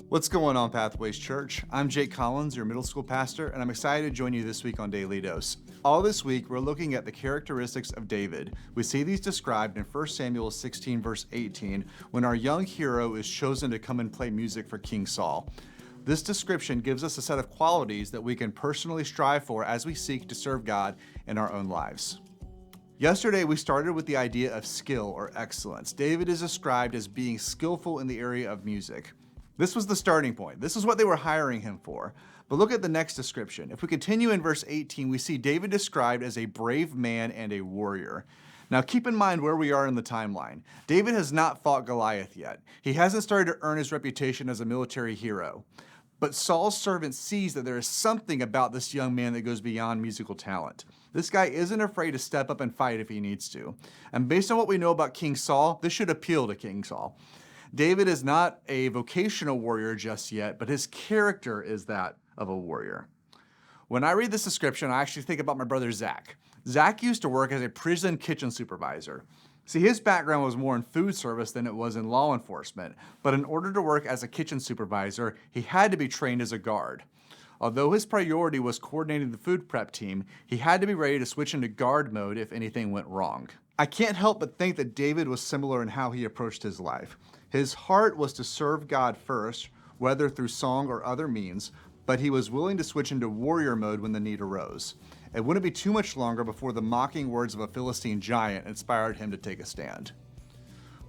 What's going on, Pathways Church? I'm Jake Collins, your middle school pastor, and I'm excited to join you this week on Daily Dose. All this week, we're looking at the characteristics of David. We see these described in 1 Samuel 16, verse 18, when our young hero is chosen to come and play music for King Saul. This description gives us a set of qualities that we can personally strive for as we seek to serve God in our own lives. Yesterday, we started with the idea of skill or excellence. David is described as being skillful in the area of music. This was the starting point. This is what they were hiring him for. But look at the next description. If we continue in verse 18, we see David described as a brave man and a warrior. Now keep in mind where we are in the timeline. David has not fought Goliath yet. He hasn't started to earn his reputation as a military hero. But Saul's servant sees that there is something about this young man that goes beyond musical talent. This guy isn't afraid to step up and fight if he needs to. And based on what we know about King Saul, this should appeal to King Saul. David is not a vocational warrior just yet, but his character is that of a warrior. When I read this description, I actually think about my brother Zach. Zach used to work as a prison kitchen supervisor. See, his background was more in food service than it was in law enforcement, but in order to work as a kitchen supervisor, he had to be trained as a guard. Although his priority was coordinating the food prep team, he had to be ready to switch into guard mode if anything went wrong. I can't help but think that David was similar in how he approached his life. His heart was to serve God first, whether through song or other means, but he was willing to switch into warrior mode when the need arose. It wouldn't be too much longer before the mocking words of a Philistine giant inspired him to take a stand.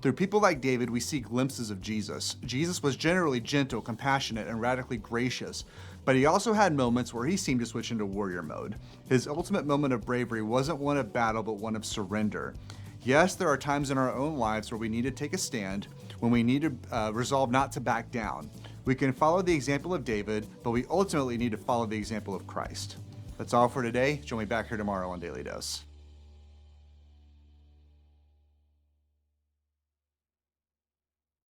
Through people like David, we see glimpses of Jesus. Jesus was generally gentle, compassionate, and radically gracious, but he also had moments where he seemed to switch into warrior mode. His ultimate moment of bravery wasn't one of battle, but one of surrender. Yes, there are times in our own lives where we need to take a stand, when we need to resolve not to back down. We can follow the example of David, but we ultimately need to follow the example of Christ. That's all for today. Join me back here tomorrow on Daily Dose.